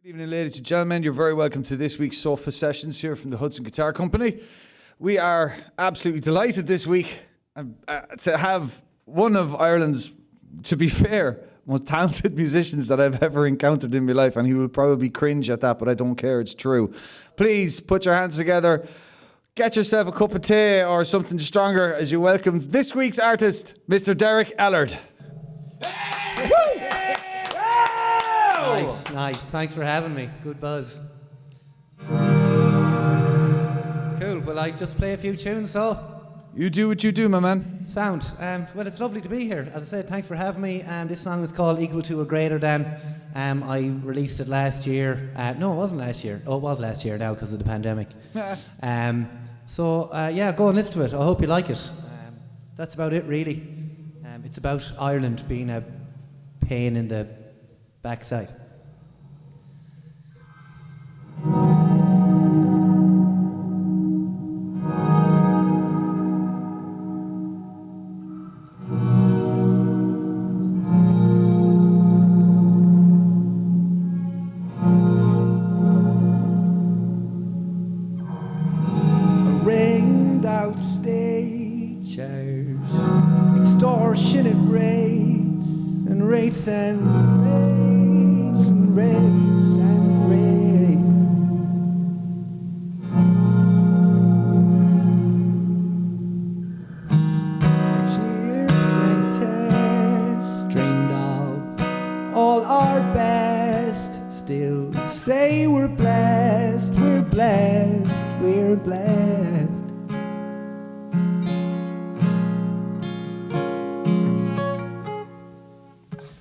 Good evening, ladies and gentlemen. You're very welcome to this week's Sofa Sessions here from the Hudson Guitar Company. We are absolutely delighted this week to have one of Ireland's, to be fair, most talented musicians that I've ever encountered in my life, and he will probably cringe at that, but I don't care, it's true. Please put your hands together, get yourself a cup of tea or something stronger as you welcome this week's artist, Mr. Derek Ellard. Nice. Thanks for having me. Good buzz. Cool. Will I just play a few tunes, so? You do what you do, my man. Sound. Well, it's lovely to be here. As I said, thanks for having me. This song is called Equal to or Greater Than. I released it last year. No, it wasn't last year. Oh, it was last year now because of the pandemic. Yeah, go and listen to it. I hope you like it. That's about it, really. It's about Ireland being a pain in the backside. Rained out stagehouse, extortionate rates and rates and rates and rates and rates. Sheer strength test, drained off all our best. Still say we're blessed, we're blessed, we're blessed.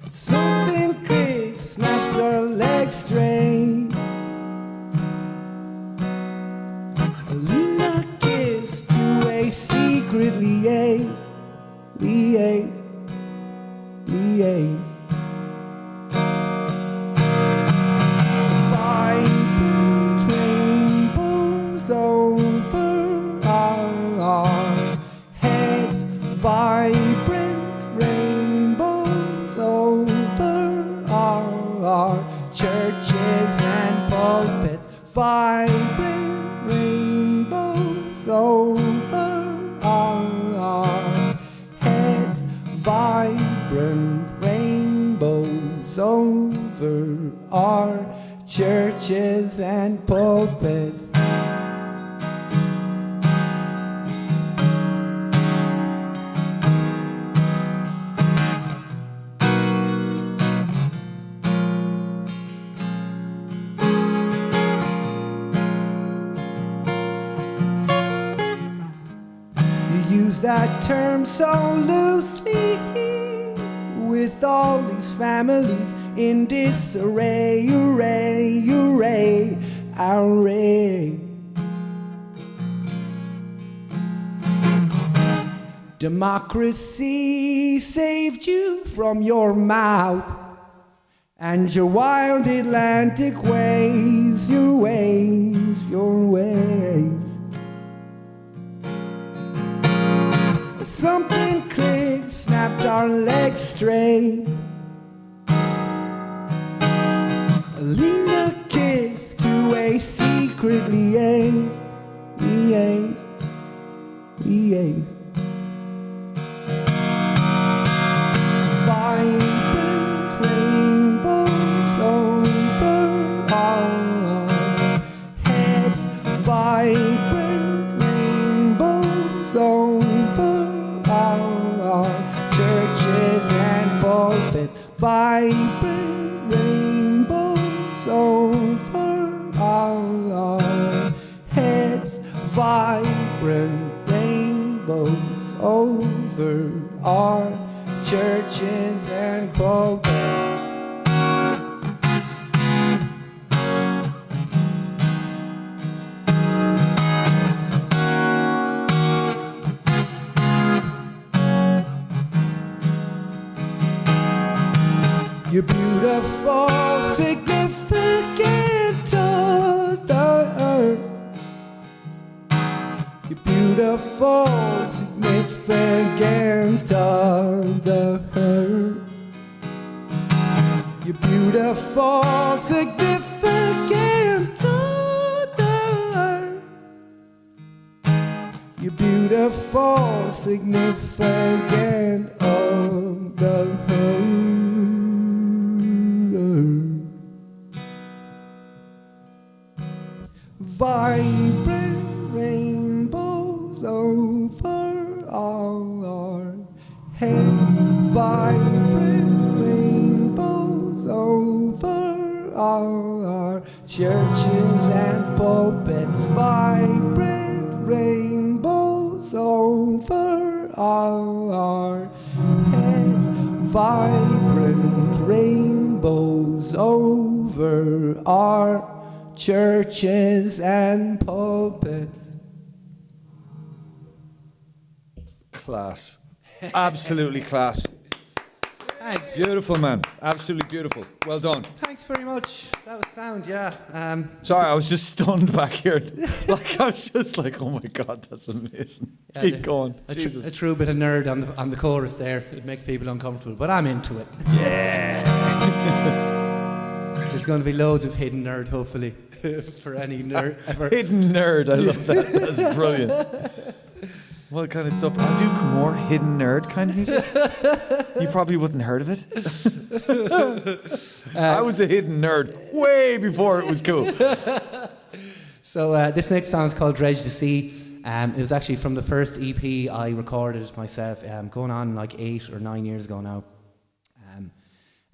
Something clicked, snapped our legs straight. A Luna kiss to a secret liaise, liaise, liaise. Vibrant rainbows over our heads, vibrant rainbows over our churches and pulpits, vibrant rainbows over our heads, vibrant rainbows over our churches and pulpits. You use that term so loosely with all these families in disarray, array, array, array. Democracy saved you from your mouth and your wild Atlantic ways, your ways, your ways. Something clicked, snapped our legs straight. A Lena kiss to a secret liaise, liaise, liaise. Vibrant rainbows over our heads, vibrant rainbows over our churches and pulpits, vibrant rainbows over our heads, vibrant rainbows over our churches and pulpits. You're beautiful, significant other. You're beautiful, significant other. You're beautiful, significant you're beautiful, significant of the whole. Vibrant rainbows over all our heads. Vibrant rainbows over all our churches and pulpits. Vibrant rainbows over all our heads. Vibrant rainbows over our churches and pulpits. Class. Absolutely class. Thanks. Beautiful, man. Absolutely beautiful. Well done. Thanks very much. That was sound, yeah. Sorry, I was just stunned back here. Like, I was just like, oh my God, that's amazing. Yeah, Keep going. A Jesus. true bit of nerd on the chorus there. It makes people uncomfortable, but I'm into it. There's going to be loads of hidden nerd, hopefully, for any nerd ever. Hidden nerd. I love that. That's brilliant. What kind of stuff? I'll do more hidden nerd kind of music. You probably wouldn't heard of it. I was a hidden nerd way before it was cool. So this next song is called Dredge the Sea. It was actually from the first EP I recorded myself, going on like 8 or 9 years ago now.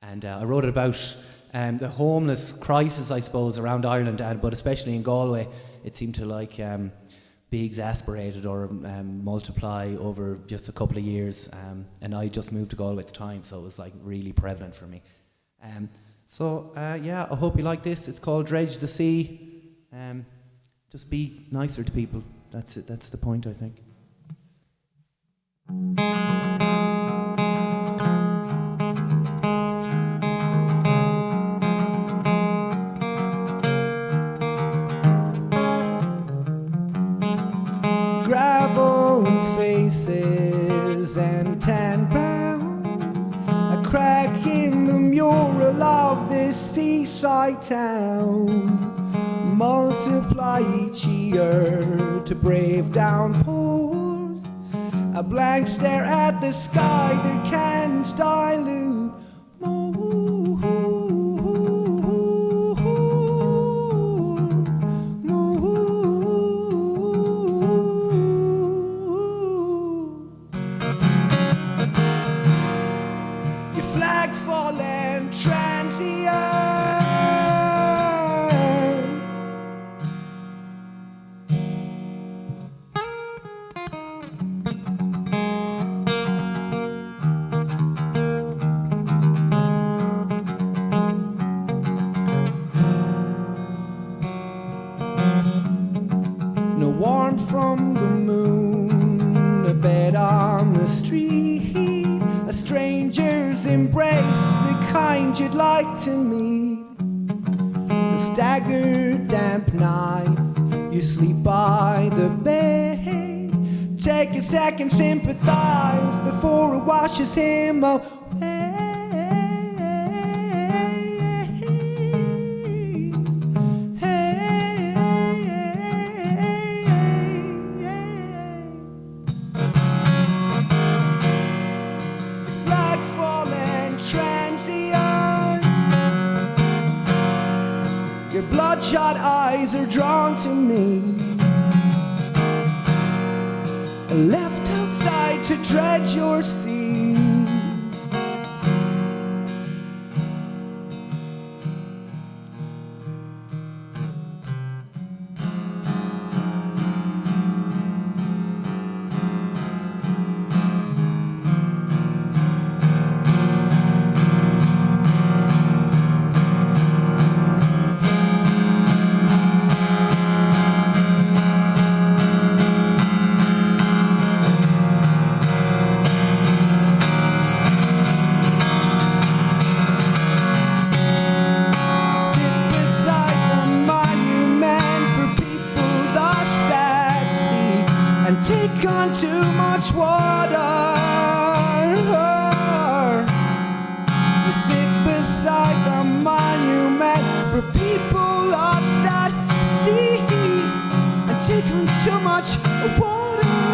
And I wrote it about the homeless crisis, I suppose, around Ireland, but especially in Galway. It seemed to like be exasperated or multiply over just a couple of years. And I just moved to Galway at the time, so it was like really prevalent for me. Yeah, I hope you like this. It's called Dredge the Sea. Just be nicer to people. That's it. That's the point, I think. Gravel faces and tan brown, a crack in the mural of this seaside town. Multiply each year to brave downpours, a blank stare at the sky that can't dilute. Your flag fallen transient. No warmth from the moon, a bed on the street, a stranger's embrace, the kind you'd like to meet. The staggered damp night, you sleep by the bed. Take a second, sympathize before it washes him away. Your bloodshot eyes are drawn to me, left outside to dredge your sea. Take on too much water. You sit beside the monument for people lost at sea and take on too much water.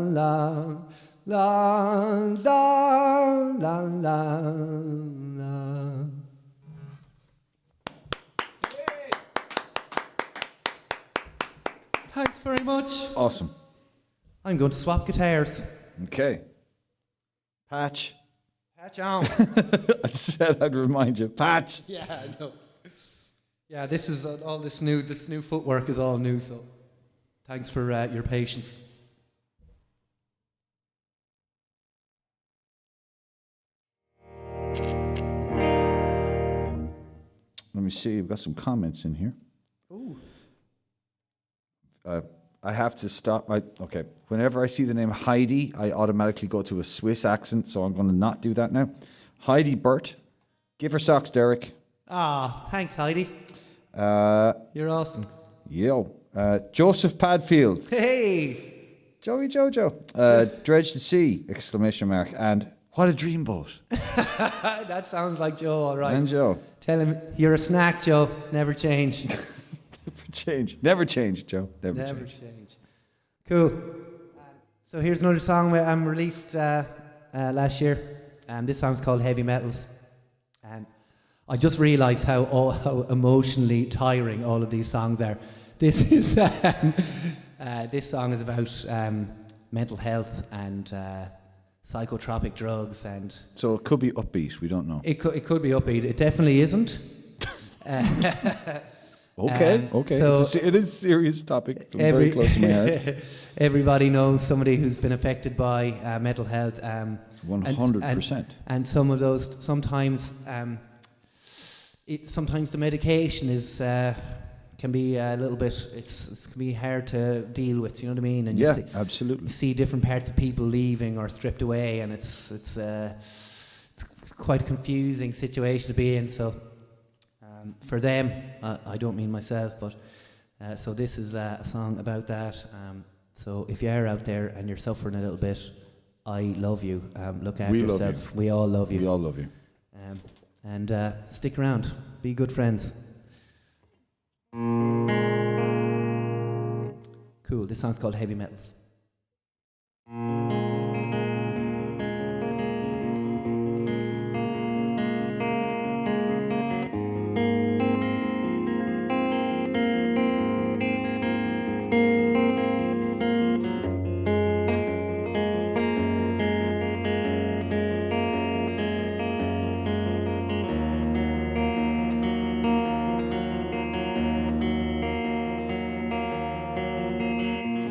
la, la, la, la. Thanks very much. Awesome. I'm going to swap guitars. Okay. Patch. Patch on. I said I'd remind you. Patch. Yeah, I know. Yeah, this is all this new footwork is all new, so thanks for your patience. Let me see. We've got some comments in here. Ooh. I have to stop. Okay. Whenever I see the name Heidi, I automatically go to a Swiss accent, so I'm going to not do that now. Heidi Burt. Give her socks, Derek. Ah, thanks, Heidi. You're awesome. Yo. Joseph Padfield. Hey. Joey Jojo. Dredge the Sea! Exclamation mark. And what a dreamboat. That sounds like Joe, all right. And Joe. Tell him you're a snack, Joe. Never change. Never change, Joe. Never change. change. Cool. So here's another song I released last year. This song's called Heavy Metals. I just realised how emotionally tiring all of these songs are. This is this song is about mental health and psychotropic drugs, and So it could be upbeat. We don't know. it could be upbeat. It definitely isn't. Okay. So It is a serious topic. Very close to my heart. Everybody knows somebody who's been affected by mental health. 100%. And some of those, sometimes the medication is can be a little bit. It can be hard to deal with. You know what I mean? And Yeah, you absolutely. see different parts of people leaving or stripped away, and it's quite a confusing situation to be in. So. For them, I don't mean myself, but so this is a song about that. So if you are out there and you're suffering a little bit, I love you. Look after yourself. We all love you. We all love you. And stick around. Be good friends. Cool. This song's called Heavy Metals.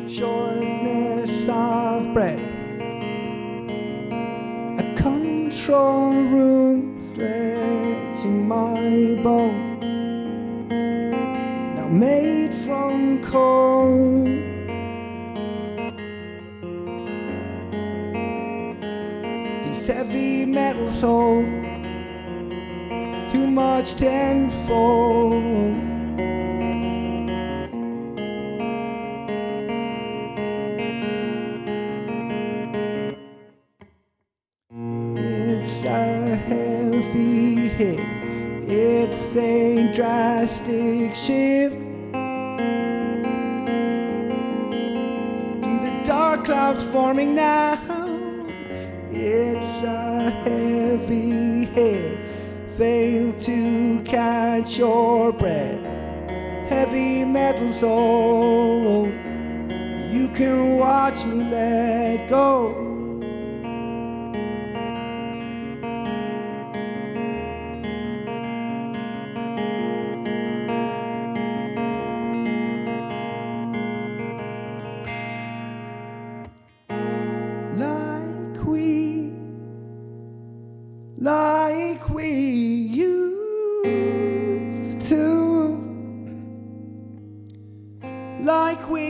Shortness of breath, a control room stretching my bone, now made from coal. These heavy metals hold too much tenfold. It's a heavy hit, it's a drastic shift. See the dark clouds forming now. It's a heavy hit, fail to catch your breath. Heavy metal soul, you can watch me let go. Like we used to, like we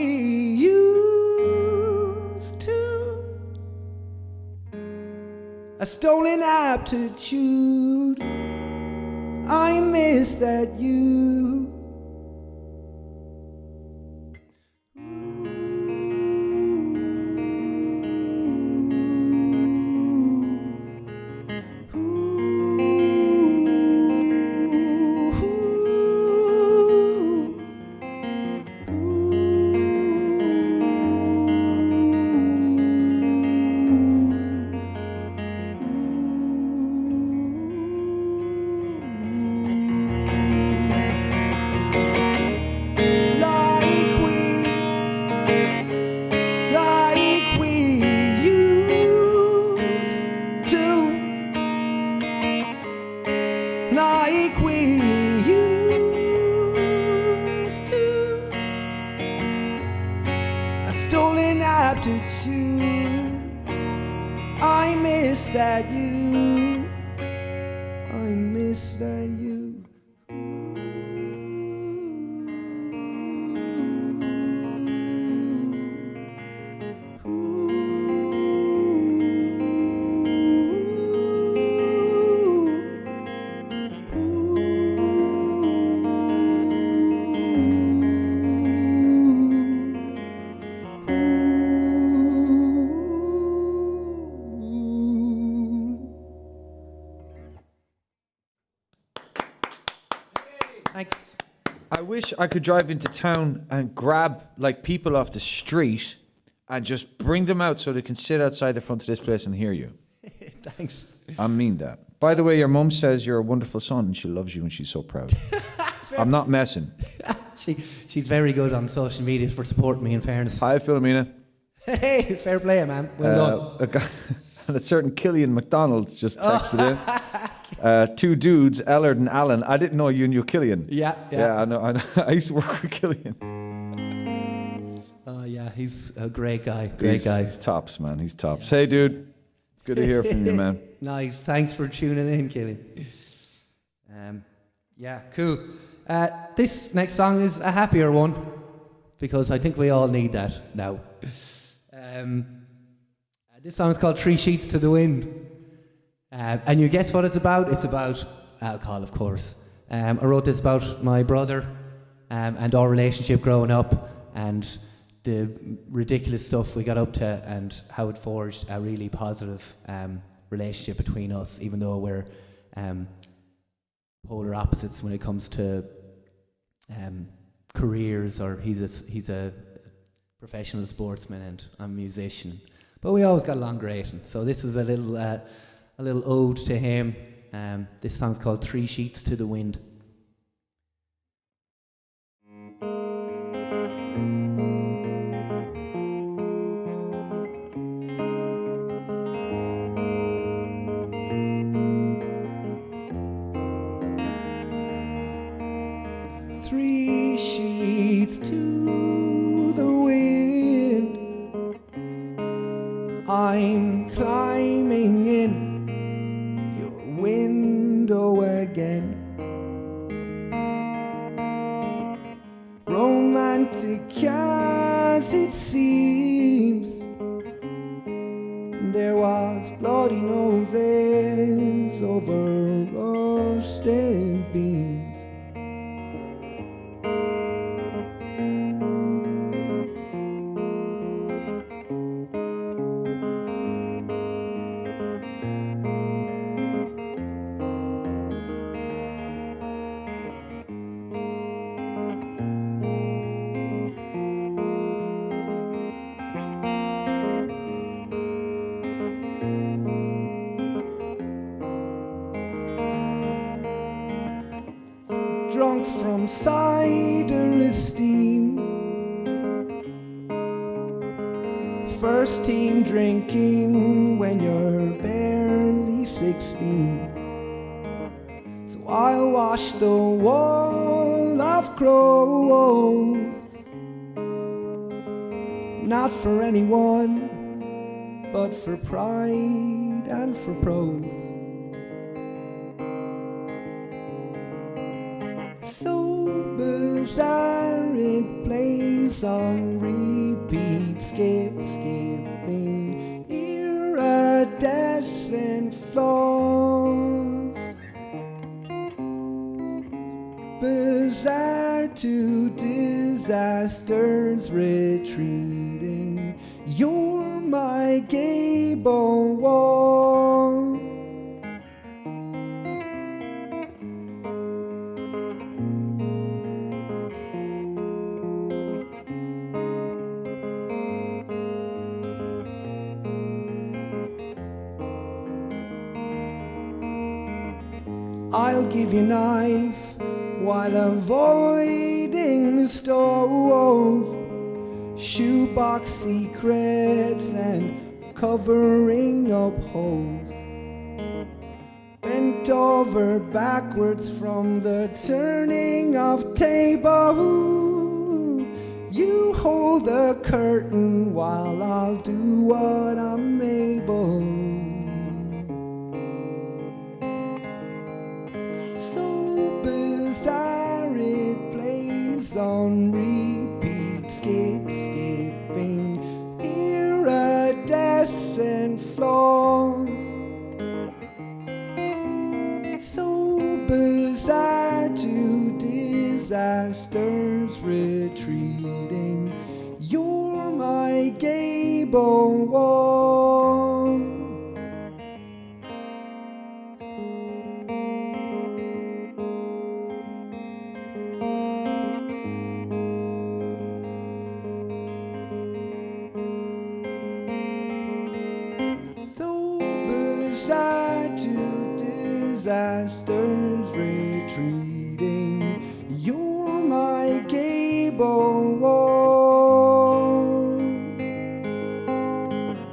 used to, a stolen aptitude, I miss that you. you. I miss that you. I miss that you. Thanks. I wish I could drive into town and grab like people off the street and just bring them out so they can sit outside the front of this place and hear you. Thanks. I mean that. By the way, your mum says you're a wonderful son and she loves you and she's so proud. I'm not messing. She's very good on social media for supporting me, in fairness. Hi, Philomena. Hey, fair play, man. Well done. A guy, and a certain Killian McDonald just texted in. Two dudes, Ellard and Alan. I didn't know you knew Killian. Yeah. I know. I used to work with Killian. Oh, yeah, he's a great guy. He's tops, man. He's tops. Yeah. Hey, dude. It's good to hear from you, man. Nice. Thanks for tuning in, Killian. Yeah, cool. This next song is a happier one because I think we all need that now. This song is called Three Sheets to the Wind. And you guess what it's about? It's about alcohol, of course. I wrote this about my brother and our relationship growing up and the ridiculous stuff we got up to and how it forged a really positive relationship between us, even though we're polar opposites when it comes to careers, or he's a professional sportsman and I'm a musician. But we always got along great, and so this is a little ode to him. This song's called Three Sheets to the Wind. Three sheets to the wind, I'm climbing in your window again. Romantic as it seems, there was bloody noses over roasted beans. Drunk from cider esteem, first team drinking when you're barely 16. So I'll wash the wall of crows, not for anyone, but for pride and for prose. So bizarre it plays on repeat, skipping iridescent flaws. Bizarre to disasters retreating, you're my gable wall. I'll give you knife while avoiding the stove, shoebox secrets and covering up holes. Bent over backwards from the turning of tables, You hold the curtain while I'll do what I'm able. So bizarre it plays on repeat, skipping iridescent floors. So bizarre to disasters retreating. You're my gable wall. So bizarre to disasters retreating. You're my gable wall.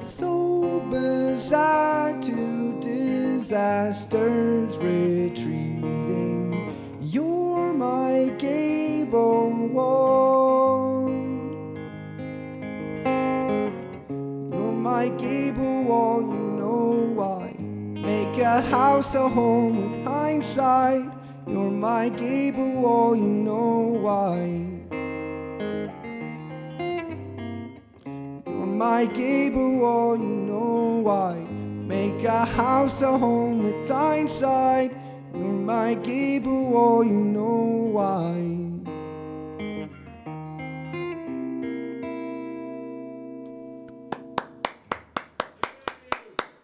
So bizarre to disasters retreating. You're my gable wall. You're my gable wall, you know why. Make a house a home with hindsight. You're my gable wall, you know why. You're my gable wall, you know why. Make a house a home with hindsight. You're my gable wall, you know why.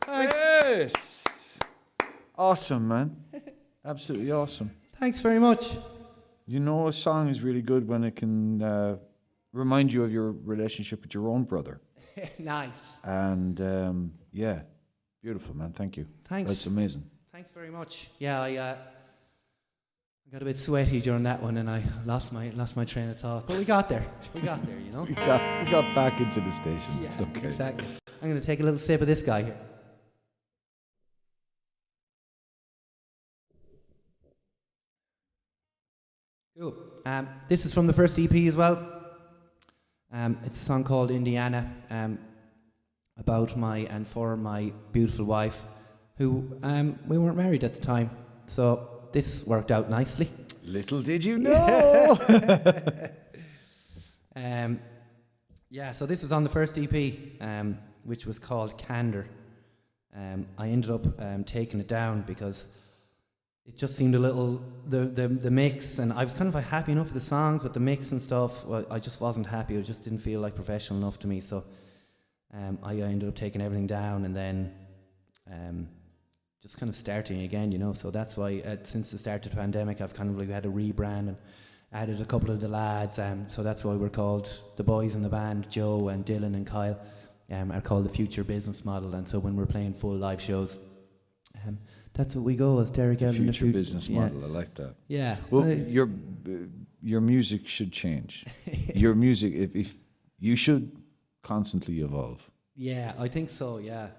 Yes. Awesome, man. Absolutely awesome. Thanks very much. You know, a song is really good when it can remind you of your relationship with your own brother. Nice. And yeah, beautiful, man. Thank you. Thanks. That's amazing. Thanks very much. Yeah, I got a bit sweaty during that one, and I lost my train of thought. But we got there. We got there, you know. We got back into the station. Yeah, It's okay. exactly. I'm going to take a little sip of this guy here. Cool. This is from the first EP as well. It's a song called Indiana, about for my beautiful wife, who we weren't married at the time, so this worked out nicely. Little did you know. Yeah, so this is on the first EP, which was called Candor. I ended up taking it down because it just seemed a little, the mix, and I was kind of happy enough with the songs, but the mix and stuff, well, I just wasn't happy. It just didn't feel like professional enough to me, so I ended up taking everything down and then just kind of starting again, you know. So that's why since the start of the pandemic, I've kind of like had a rebrand and added a couple of the lads, so that's why we're called, the boys in the band, Joe and Dylan and Kyle, are called the Future Business Model, and so when we're playing full live shows, that's what we go as, Derek. The future business model, I like that. Yeah. Well, your music should change. Your music, if you should constantly evolve. Yeah, I think so. Yeah.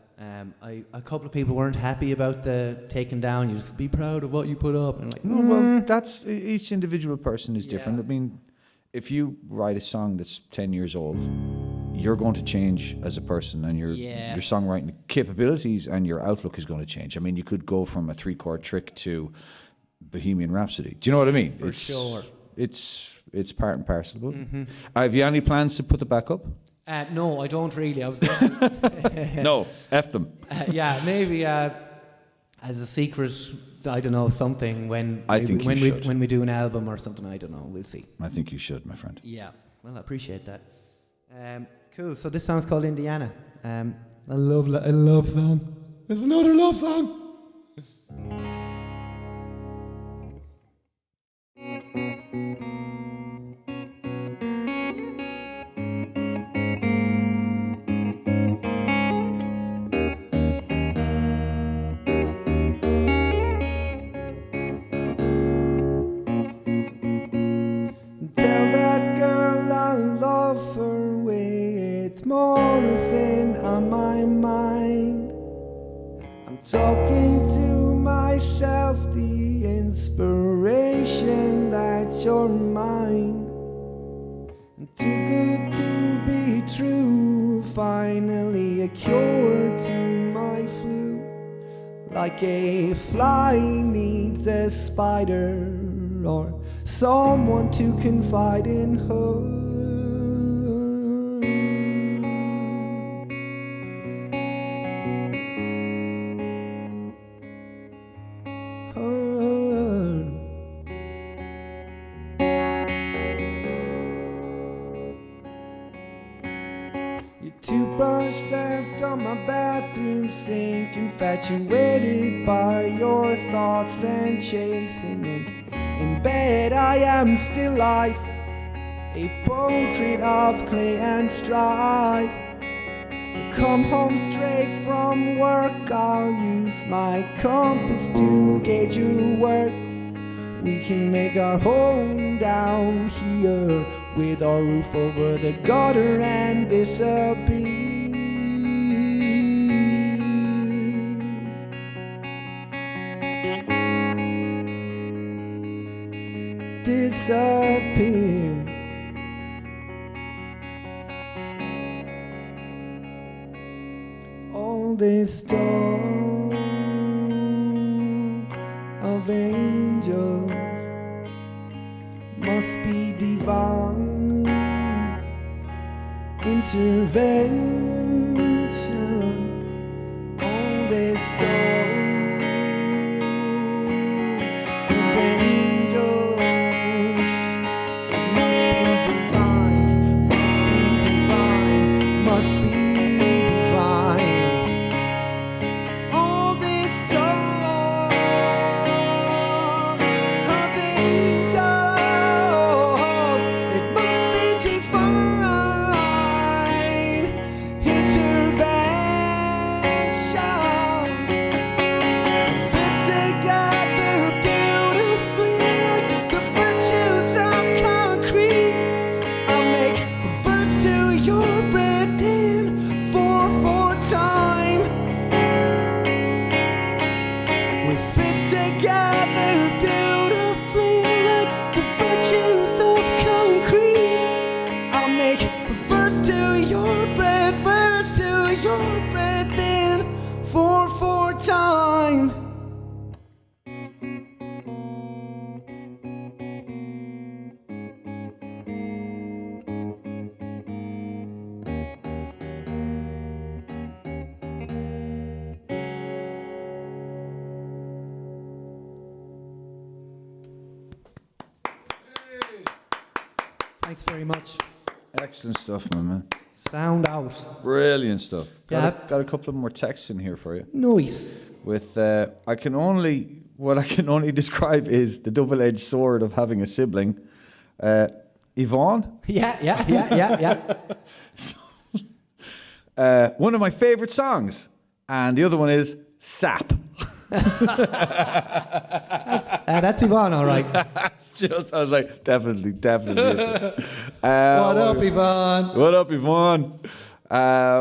A couple of people weren't happy about the taking down. You just be proud of what you put up, and like, No, well, that's each individual person is different. Yeah. I mean, if you write a song that's 10 years old, you're going to change as a person, and your songwriting capabilities and your outlook is going to change. I mean, you could go from a 3-chord trick to Bohemian Rhapsody. Do you know what I mean? For sure. It's part and parcel. Have you any plans to put it back up? No, I don't really. I was going No, F them. yeah, maybe as a secret, I don't know, something when we do an album or something, I don't know, we'll see. I think you should, my friend. Yeah, well, I appreciate that. Cool, so this song's called Indiana. A love song. It's another love song. Tell that girl I love her with Morrison on my mind. I'm talking a cure to my flu, like a fly needs a spider or someone to confide in her. Your toothbrush left on my bathroom sink, infatuated by your thoughts and chasing it. In bed I am still life, a portrait of clay and strife. Come home straight from work, I'll use my compass to gauge your work. We can make our home down here with our roof over the gutter and disappear. Disappear. All this talk of angels must be divine intervention. All this talk of angels, it must be divine, must be divine, must be divine. All this talk of angels, it must be divine intervention. Fit together beautifully like the virtues of concrete. I'll make a verse to your breath in 4/4 time. We fit together beautifully like the virtues of concrete. I'll make a verse to your breath, verse to your breath in 4/4 time. Thanks very much. Excellent stuff, my man. Sound out. Brilliant stuff. Yeah. Got a couple of more texts in here for you. Nice. With what I can only describe is the double-edged sword of having a sibling. Yvonne. Yeah. So, one of my favorite songs, and the other one is Sap. That's Yvonne, all right. It's just, I was like, definitely. Is it. What up, Yvonne? What up, Yvonne?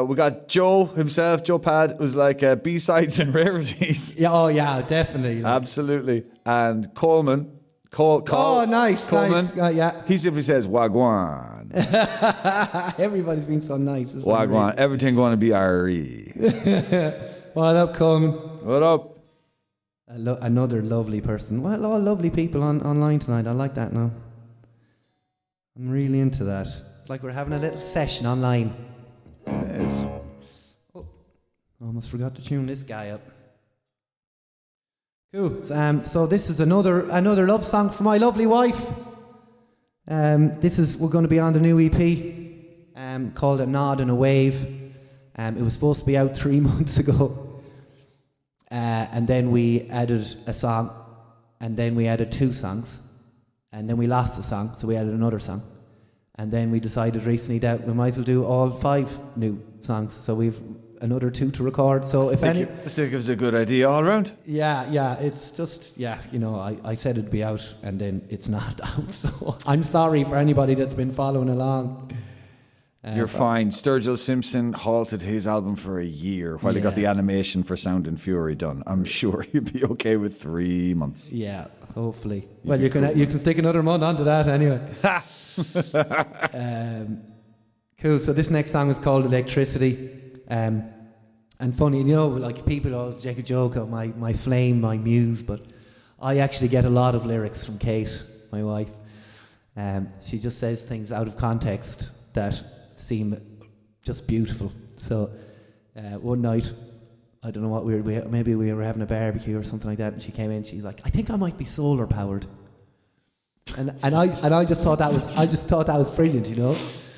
We got Joe himself. Joe Pad was like B-sides and rarities. Yeah, oh yeah, definitely. Absolutely. And Coleman. Oh, nice. Coleman. Nice. Yeah. He simply says Wagwan. Everybody's been so nice. Isn't Wagwan. it? Everything going to be RE. What up, Coleman? What up? Another lovely person. Well, all lovely people online tonight. I like that now. I'm really into that. It's like we're having a little session online. It is. Oh, almost forgot to tune this guy up. Cool. So this is another love song for my lovely wife. We're going to be on the new EP called A Nod and a Wave. It was supposed to be out 3 months ago. And then we added a song, and then we added 2 songs, and then we lost the song, so we added another song. And then we decided recently that we might as well do all 5 new songs, so we've another 2 to record. So if any, This gives a good idea all around. yeah, it's just I said it'd be out, and then it's not out. So I'm sorry for anybody that's been following along. You're fine. Sturgill Simpson halted his album for a year while he got the animation for Sound and Fury done. I'm sure he'll be okay with 3 months. Yeah, hopefully. Well, you can stick another month onto that anyway. Cool. So this next song is called Electricity. And funny, like people always make a joke of my flame, my muse, but I actually get a lot of lyrics from Kate, my wife. She just says things out of context that seem just beautiful. So one night, I don't know what maybe we were having a barbecue or something like that, and she came in. She's like, "I think I might be solar powered," and I just thought that was brilliant,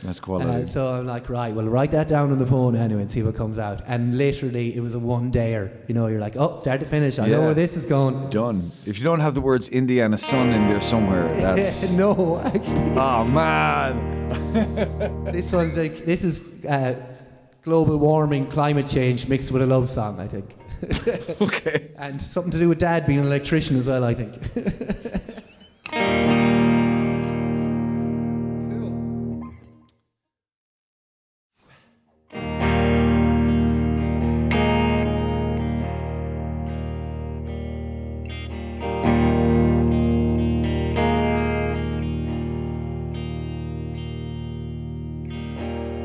That's quality. So I'm like, right, well, write that down on the phone anyway and see what comes out. And literally, it was a one-dayer. You're like, oh, start to finish. I know where this is going. Done. If you don't have the words Indiana Sun in there somewhere, that's... No, actually. Oh, man. This is global warming, climate change mixed with a love song, I think. Okay. And something to do with Dad being an electrician as well, I think.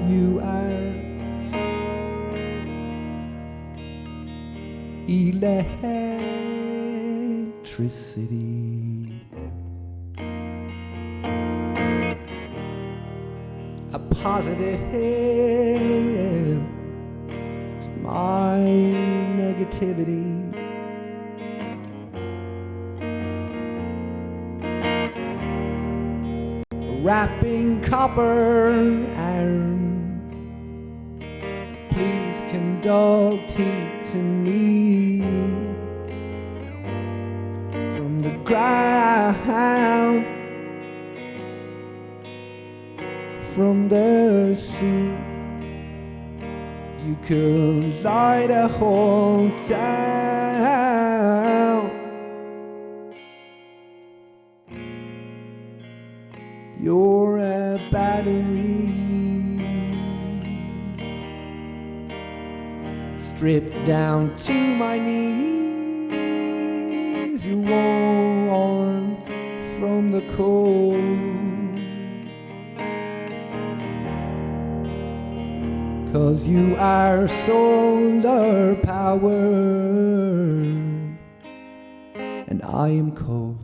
You are electricity, a positive to my negativity. Wrapping copper arms, please conduct heat to me from the ground, from the sea. You could light a whole town. You're a battery, stripped down to my knees. You're warmed from the cold, 'cause you are solar powered and I am cold.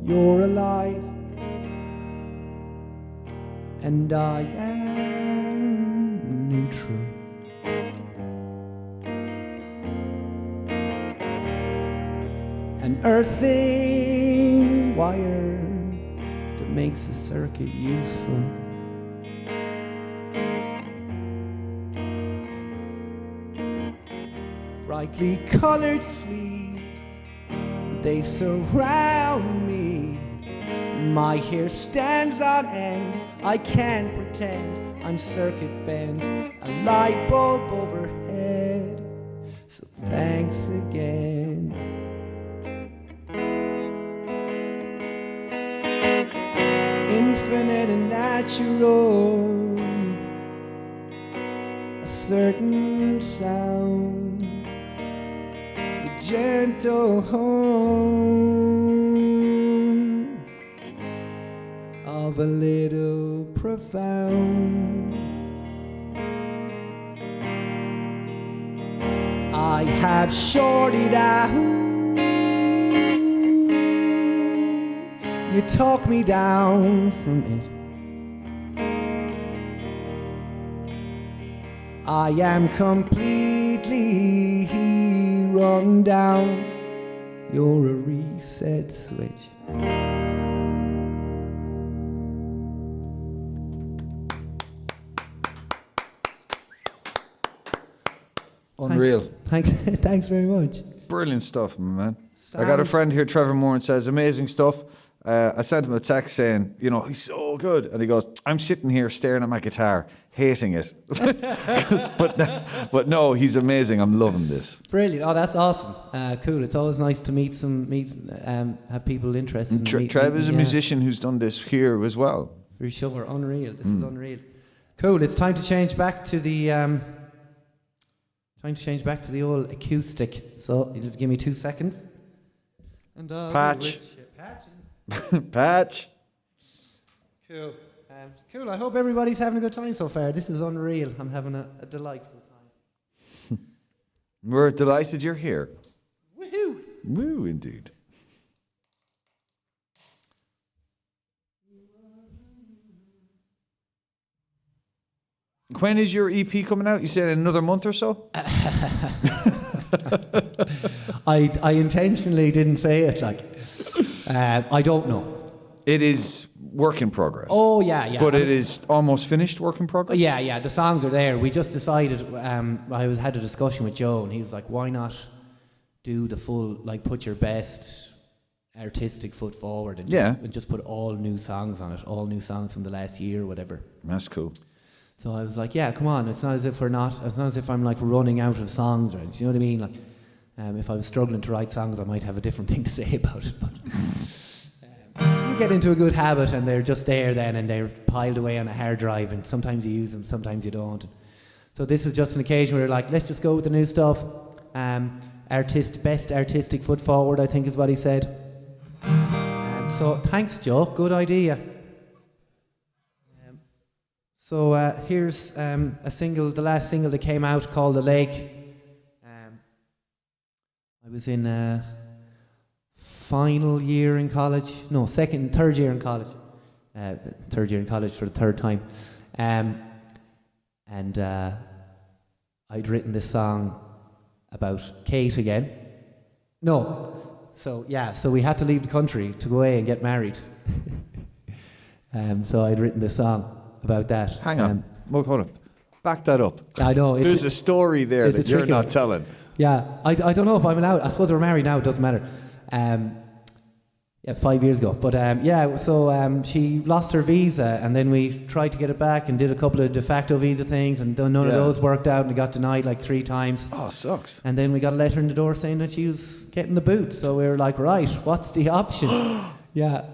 You're alive, and I am neutral. An earthing wire that makes the circuit useful. Brightly colored sleeves, they surround me. My hair stands on end, I can't pretend I'm circuit bent. A light bulb overhead, so thanks again. Infinite and natural, a certain sound, the gentle hum of a little profound. I have shorted out. You talk me down from it. I am completely run down. You're a reset switch. Unreal. Thanks very much. Brilliant stuff, my man. I got a friend here, Trevor Moore, and says amazing stuff. I sent him a text saying, you know, he's so good. And he goes, I'm sitting here staring at my guitar, hating it. but no, he's amazing. I'm loving this. Brilliant. Oh, that's awesome. Cool. It's always nice to have people interested. And Trev is a musician who's done this here as well. For sure. Unreal. This is unreal. Cool. It's time to change back to the old acoustic. So you'll give me 2 seconds. And Patch. Patch. Cool. Cool. I hope everybody's having a good time so far. This is unreal. I'm having a delightful time. We're delighted you're here. Woohoo! Woo, indeed. When is your EP coming out? You said in another month or so? I intentionally didn't say it like. I don't know. It is work in progress. Oh, yeah. But it is almost finished work in progress? Yeah. The songs are there. We just decided, had a discussion with Joe, and he was like, why not do the full, like, put your best artistic foot forward and just put all new songs on it, all new songs from the last year or whatever. That's cool. So I was like, yeah, come on. It's not as if I'm like running out of songs, right? You know what I mean? Like, if I was struggling to write songs, I might have a different thing to say about it. But you get into a good habit, and they're just there then, and they're piled away on a hard drive, and sometimes you use them, sometimes you don't. So this is just an occasion where we're like, let's just go with the new stuff. Best artistic foot forward, I think is what he said. So thanks, Joe. Good idea. So here's a single, the last single that came out called The Lake. I was in final year in college. No, third year in college. Third year in college for the third time. And I'd written this song about Kate again. No. So we had to leave the country to go away and get married. So I'd written this song about that. Hang on. Hold on. Back that up. I know. There's a story there that you're not telling. Yeah. I don't know if I'm allowed. I suppose we're married now. It doesn't matter. 5 years ago. But so she lost her visa, and then we tried to get it back and did a couple of de facto visa things, and none of those worked out, and it got denied like 3 times. Oh, sucks. And then we got a letter in the door saying that she was getting the boot. So we were like, right, what's the option?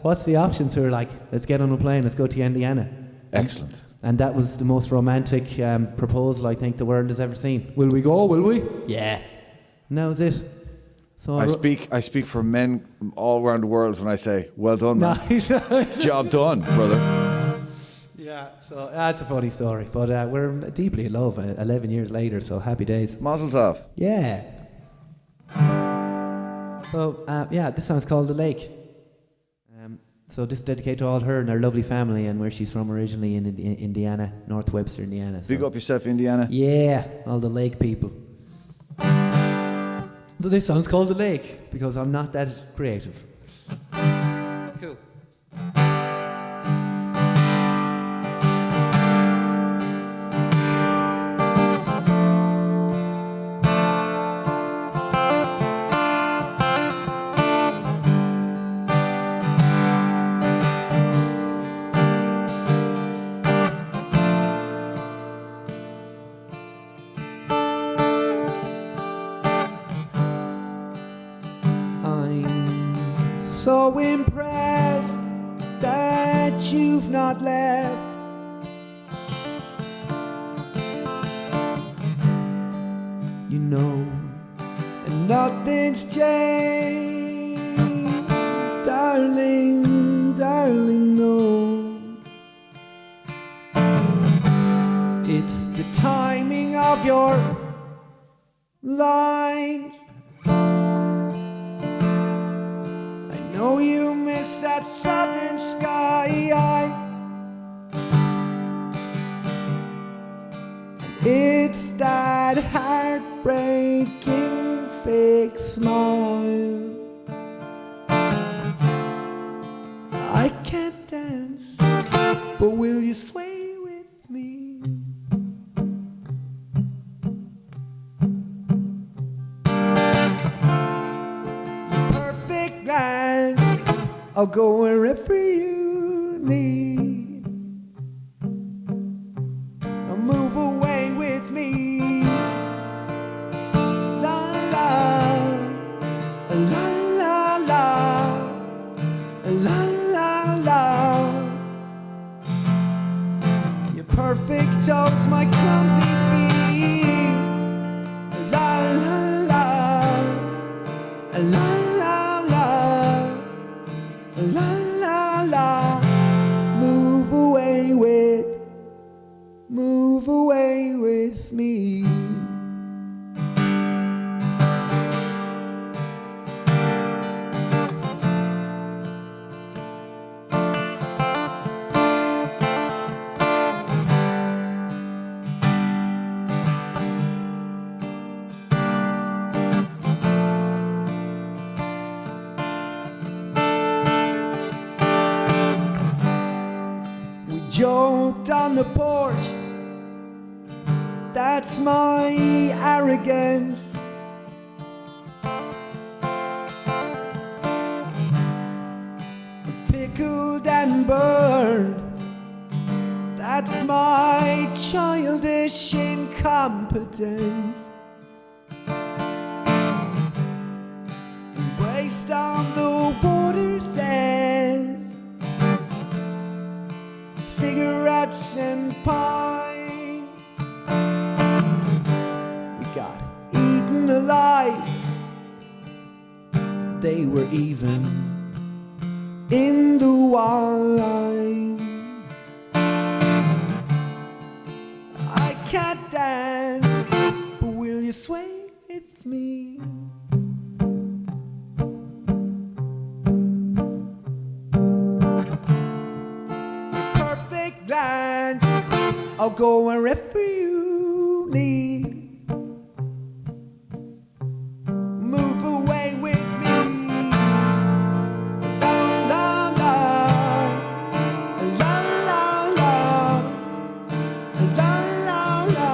What's the option? So we were like, let's get on a plane, let's go to Indiana. Excellent. And that was the most romantic proposal I think the world has ever seen. Will we go? Will we? Yeah. And that was it. So I speak for men all around the world when I say, well done, man. Job done, brother. Yeah, so that's a funny story. But we're deeply in love 11 years later, so happy days. Mazel tov. Yeah. So, this song's called The Lake. So this is dedicated to all her and her lovely family, and where she's from originally in Indiana, North Webster, Indiana. So. Big up yourself, Indiana. Yeah, all the lake people. So this song's called The Lake, because I'm not that creative. Cool. So impressed that you've not left. You know, and nothing's changed, darling, darling, no. It's the timing of your lines. Know you miss that southern sky, and it's that heartbreaking fake smile. I can't dance, but will you sway with me? Your perfect glance I'll go wherever you need. I'll move away with me. La la, la la la, la la la. You're perfect toes, my clumsy feet. La la la, la la la, la la la. Move away with me. We joked on the porch. That's my arrogance. Pickled and burned. That's my childish incompetence. Embraced on the water's edge. Cigarettes and pie. We got eaten alive. They were even in the wine. I can't dance, but will you sway with me? Perfect glance, I'll go wherever you need. Move away with me. La la la, la la la, la la la.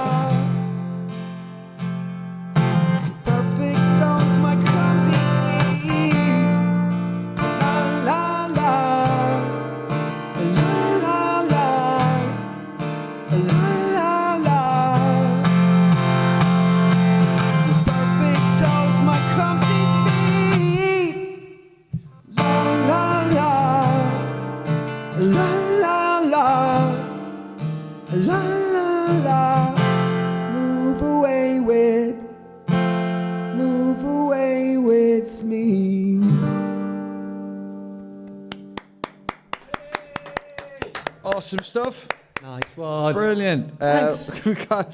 Perfect tones, my clumsy feet. La la la, la la la, la la la. Perfect toes, my clumsy feet. La la la, la la la, la la la. Move away with me. Awesome stuff. Nice one. Brilliant. We got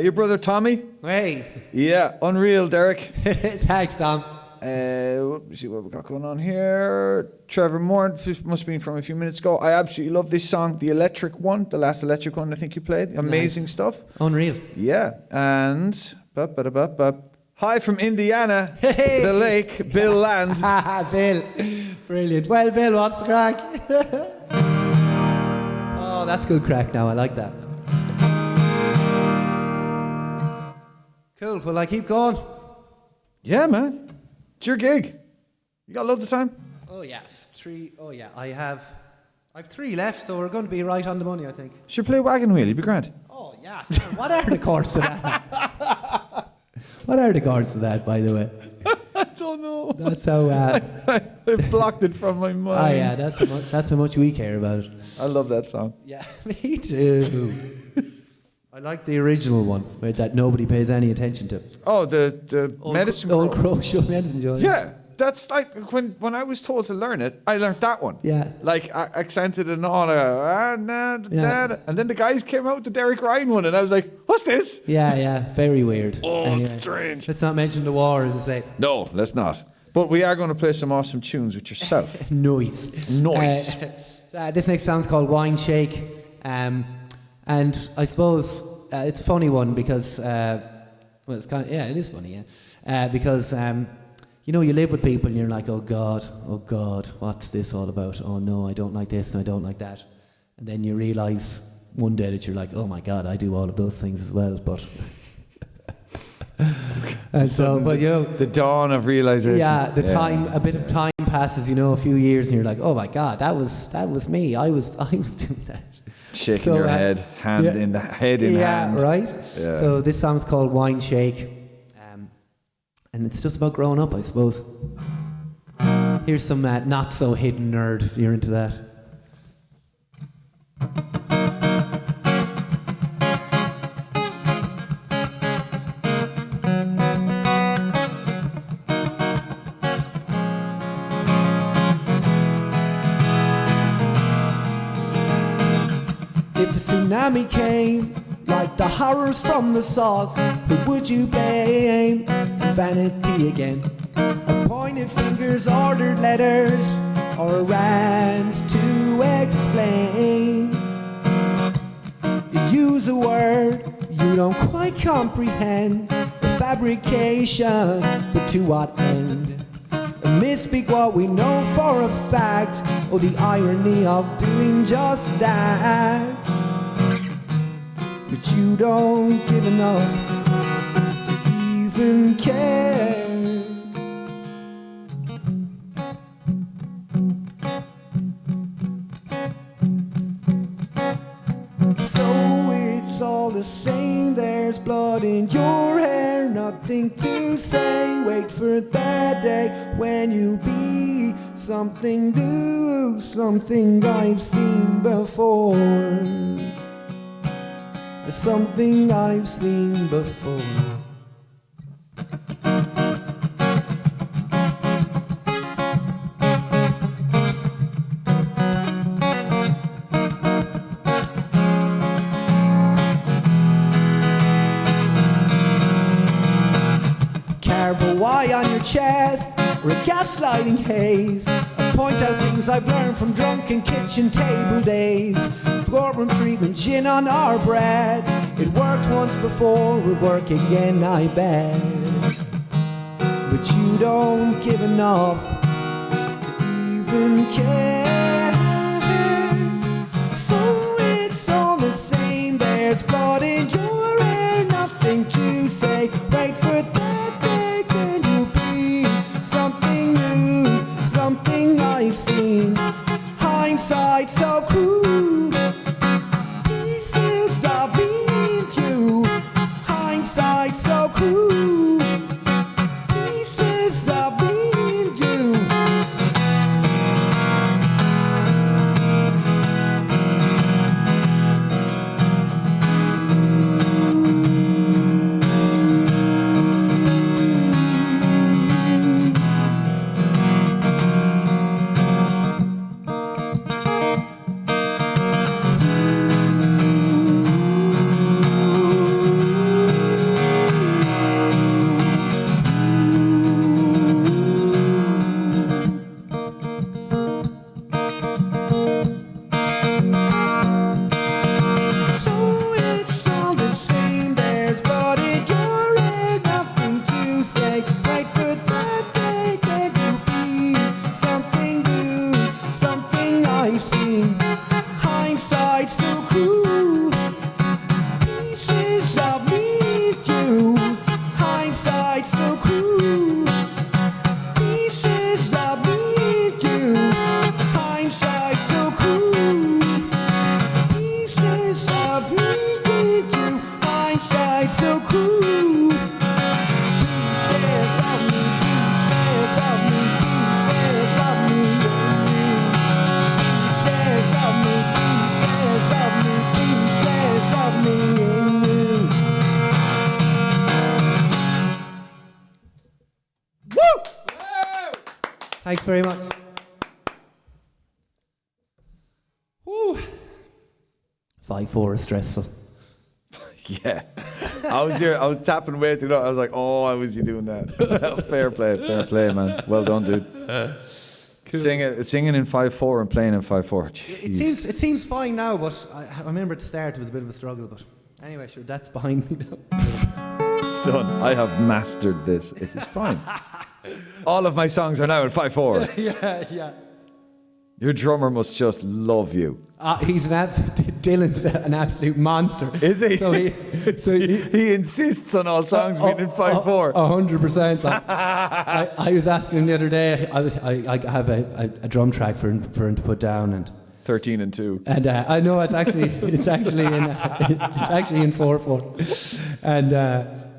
your brother Tommy. Hey. Yeah, unreal, Derek. Thanks, Tom. Let me see what we got going on here. Trevor Moore, this must have been from a few minutes ago. I absolutely love this song, the electric one, the last electric one I think you played. Amazing stuff. Unreal. Yeah, and hi from Indiana, Hey. the lake, Bill Land. Bill. Brilliant. Well, Bill, what's the crack? Oh, that's good crack now. I like that. Cool. Will I keep going? Yeah, man, it's your gig. You got loads of time. Oh, yeah. 3. Oh, yeah. I've 3 left, so we're going to be right on the money, I think. Should play Wagon Wheel, you'd be grand. Oh, yeah. What are the chords to that? What are the chords to that, by the way? I don't know. That's how... I blocked it from my mind. Oh, yeah. That's how much we care about it. I love that song. Yeah, me too. I like the original one, where that nobody pays any attention to. Oh, the medicine Old Crow. Crow Show Medicine Show. Yeah, that's like when I was told to learn it, I learned that one. Yeah. Like accented and all, and then the guys came out with the Derek Ryan one, and I was like, "What's this?" Yeah, very weird. Oh, Anyway, strange. let's not mention the war, as I say. No, let's not. But we are going to play some awesome tunes with yourself. Noise. Noise. This next song's called Wine Shake, and I suppose it's a funny one because well, it's kind of, yeah, it is funny, yeah, because you know, you live with people and you're like, oh God, what's this all about? Oh no, I don't like this and I don't like that, and then you realise one day that you're like, oh my God, I do all of those things as well, but And so, but you know, the dawn of realization. yeah, a bit of time passes, you know, a few years, and you're like, oh my God, that was me. I was doing that. Shaking your head, head in hand. Yeah, right. Yeah. So this song's called Wine Shake, and it's just about growing up, I suppose. Here's some not so hidden nerd if you're into that. If a tsunami came, like the horrors from the sauce, who would you blame? Vanity again. Pointed fingers, ordered letters, or a rant to explain. You use a word you don't quite comprehend. A fabrication, but to what end? Misspeak what we know for a fact, or the irony of doing just that. But you don't give enough to even care. So it's all the same, there's blood in your hair, nothing to say. Wait for that day when you'll be something new, something I've seen before. Something I've seen before. Carve a Y on your chest, or a gaslighting haze. I point out things I've learned from drunken kitchen table days. Courtroom treatment, gin on our bread. It worked once before, will work again, I bet. But you don't give enough to even care. So it's all the same, there's blood in your hair, nothing to say. Wait for that day when you'll be something new, something I've seen. Hindsight so cruel. So cool. Pieces of me and you. Thanks very much. Woo. 5/4 is stressful. Yeah. I was tapping away to it. I was like, oh, why was you doing that? Fair play, man. Well done, dude. Cool. Singing in 5/4 and playing in 5/4. It seems fine now, but I remember at the start it was a bit of a struggle. But anyway, sure, that's behind me now. Done. I have mastered this. It's fine. All of my songs are now in 5/4. Yeah. Your drummer must just love you. He's Dylan's an absolute monster. Is he? So he insists on all songs being in 5/4. 100%. I was asking him the other day. I have a drum track for him to put down, and 13 and 2. And I know it's actually in 4/4. And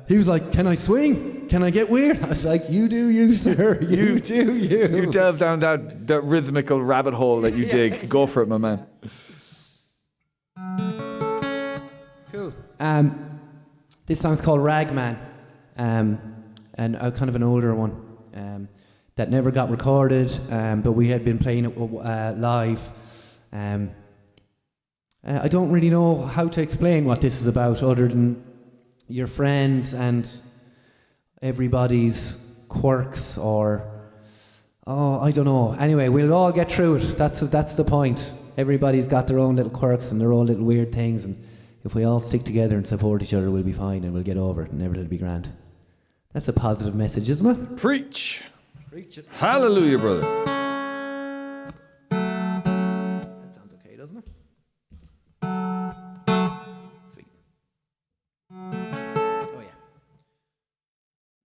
he was like, "Can I swing? Can I get weird?" I was like, "You do you, sir. You do you." You delve down that rhythmical rabbit hole that you dig. Go for it, my man. Cool. This song's called Ragman, and kind of an older one that never got recorded, but we had been playing it live. I don't really know how to explain what this is about, other than your friends and everybody's quirks, or I don't know. Anyway, we'll all get through it. That's the point. Everybody's got their own little quirks and their own little weird things, and if we all stick together and support each other, we'll be fine and we'll get over it and everything will be grand. That's a positive message, isn't it? Preach. Preach it. Hallelujah, brother. That sounds okay, doesn't it? Sweet. Oh yeah.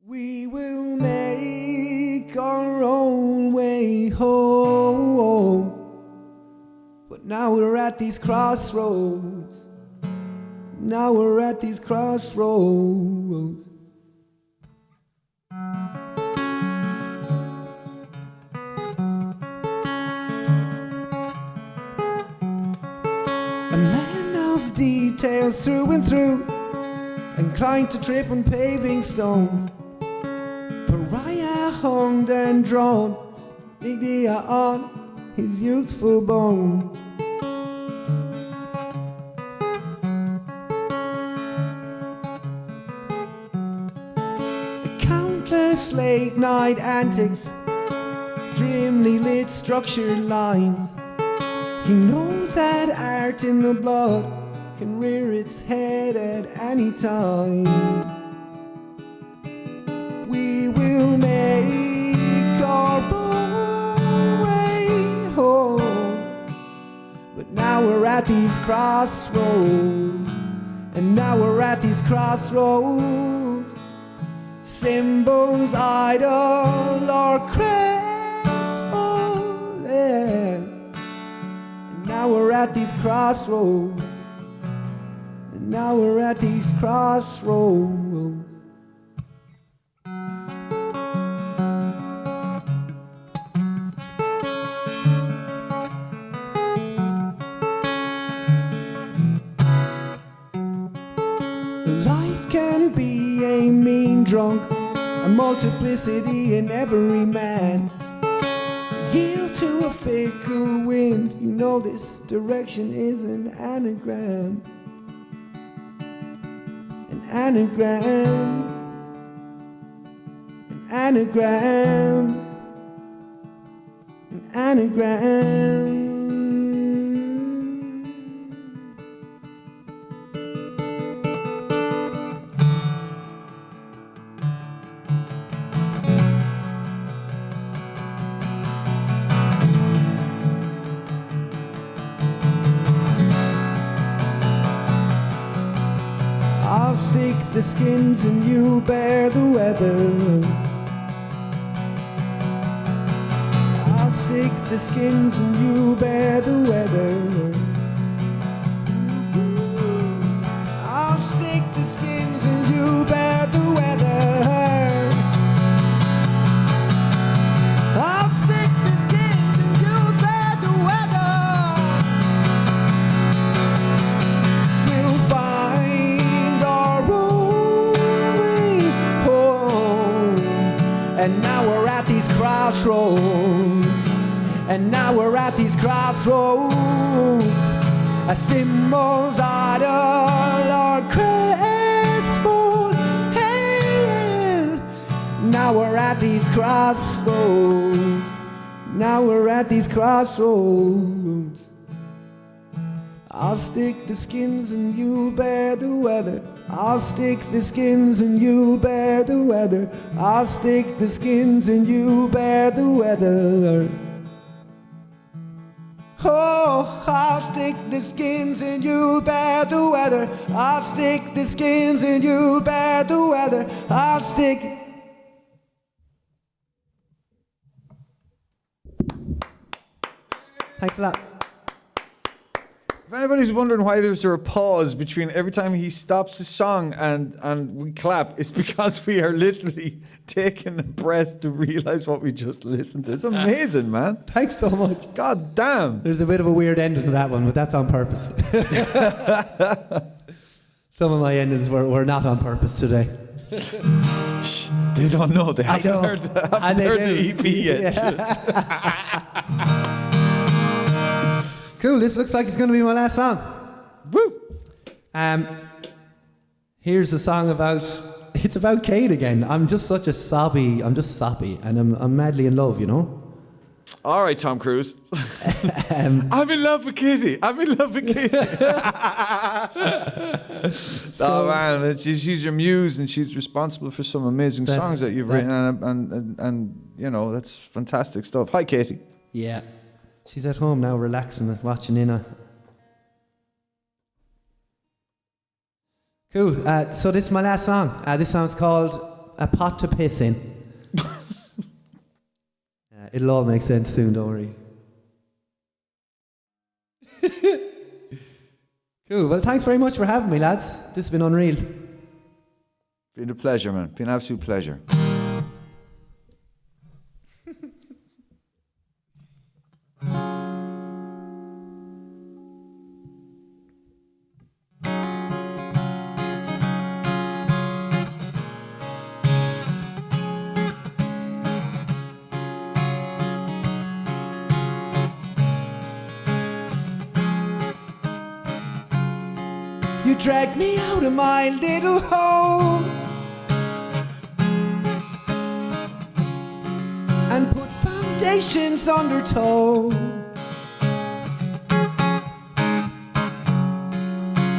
We will make our own way home, but now we're at these crossroads. Now we're at these crossroads. A man of details through and through, inclined to trip on paving stones. Pariah hung and drawn, idea on his youthful bone. Countless late night antics, dimly lit structured lines. He knows that art in the blood can rear its head at any time. We will make our own way home, but now we're at these crossroads, and now we're at these crossroads. Symbols idle or crestfallen. Now we're at these crossroads, and now we're at these crossroads. Life can be a mean drunk, a multiplicity in every man. Yield to a fickle wind, you know this direction is an anagram. An anagram. An anagram. An anagram. I'll stick the skins and you'll bear the weather. I'll stick the skins and you'll bear the weather. I'll stick the skins and you'll bear the weather. I'll stick the skins and you'll bear the weather. We'll find our own way home. And now we're at these crossroads. And now we're at these crossroads. A symbols idle or crestful. Hey, now we're at these crossroads. Now we're at these crossroads. I'll stick the skins and you'll bear the weather. I'll stick the skins and you'll bear the weather. I'll stick the skins and you'll bear the weather. Oh, I'll stick the skins and you'll bear the weather. I'll stick the skins and you'll bear the weather. I'll stick. Thanks a lot. If anybody's wondering why there's a pause between every time he stops the song and we clap, it's because we are literally taking a breath to realise what we just listened to. It's amazing, man. Thanks so much. God damn. There's a bit of a weird ending to that one, but that's on purpose. Some of my endings were not on purpose today. Shh, they don't know. They haven't heard the EP yet. Yeah. Cool, this looks like it's going to be my last song. Woo! Here's a song it's about Kate again. I'm just soppy, and I'm madly in love, you know? All right, Tom Cruise. I'm in love with Katie. Oh man, she's your muse, and she's responsible for some amazing songs that you've written, and you know, that's fantastic stuff. Hi, Katie. Yeah. She's at home now, relaxing and watching Inna. Cool. So this is my last song. This song's called "A Pot to Piss In." It'll all make sense soon. Don't worry. Cool. Well, thanks very much for having me, lads. This has been unreal. Been a pleasure, man. Been an absolute pleasure. You dragged me out of my little hole and put foundations under tow.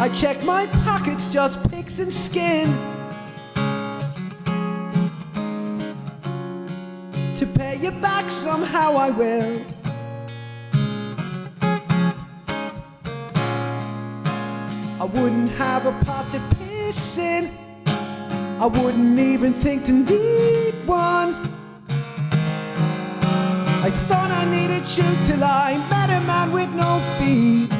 I check my pockets, just pigs and skin, to pay you back somehow I will. I wouldn't have a pot to piss in. I wouldn't even think to need one. I thought I needed shoes till I met a man with no feet.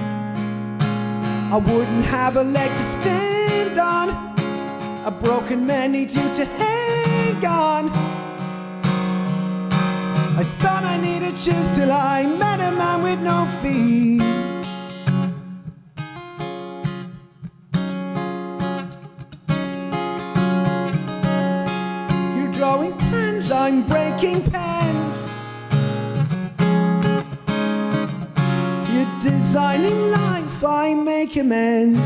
I wouldn't have a leg to stand on. A broken man needs you to hang on. I thought I needed shoes till I met a man with no feet. Drawing plans, I'm breaking pens. You're designing life, I make amends.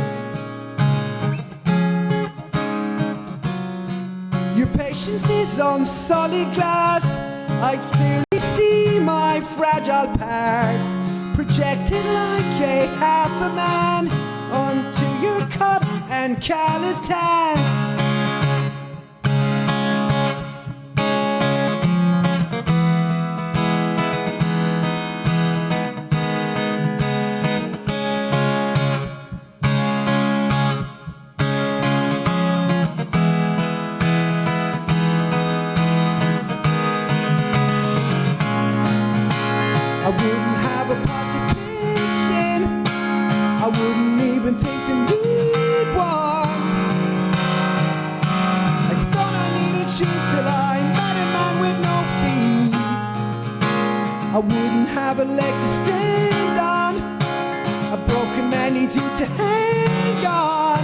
Your patience is on solid glass. I clearly see my fragile parts projected like a half a man onto your cut and calloused hand. I wouldn't have a pot to piss in. I wouldn't even think to need one. I thought I needed shoes till I met a man with no feet. I wouldn't have a leg to stand on. A broken man needs you to hang on.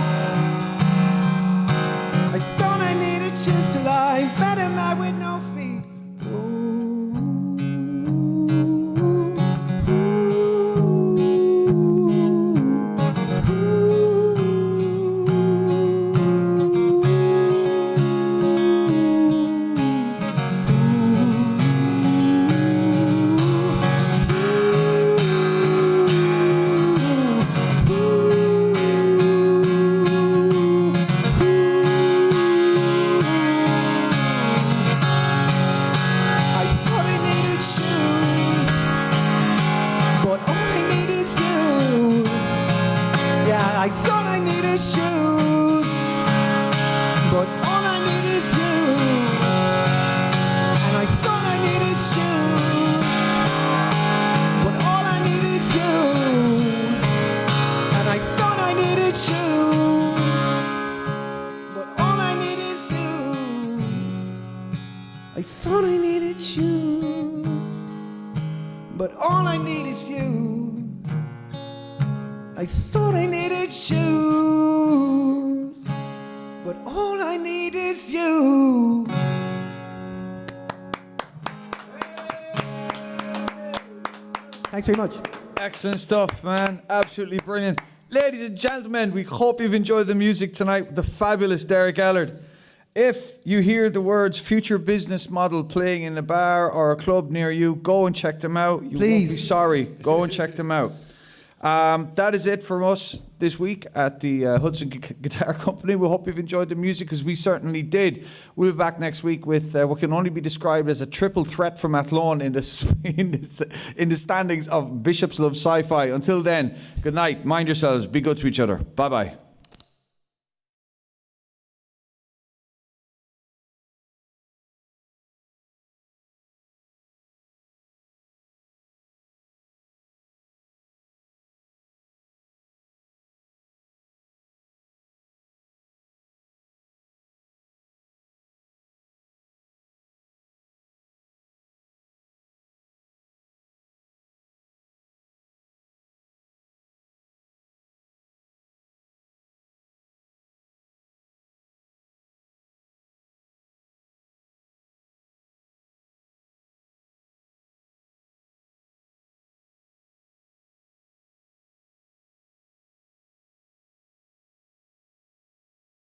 I thought I needed shoes till I met a man with no feet. all I need is you. I thought I needed shoes, but all I need is you. Thanks very much. Excellent stuff, man. Absolutely brilliant. Ladies and gentlemen, we hope you've enjoyed the music tonight with the fabulous Derek Ellard. If you hear the words future business model playing in a bar or a club near you, go and check them out. You won't be sorry. Go and check them out. That is it from us this week at the Hudson Guitar Company. We hope you've enjoyed the music, because we certainly did. We'll be back next week with what can only be described as a triple threat from Athlone in the standings of Bishops Love Sci-Fi. Until then, good night. Mind yourselves. Be good to each other. Bye-bye.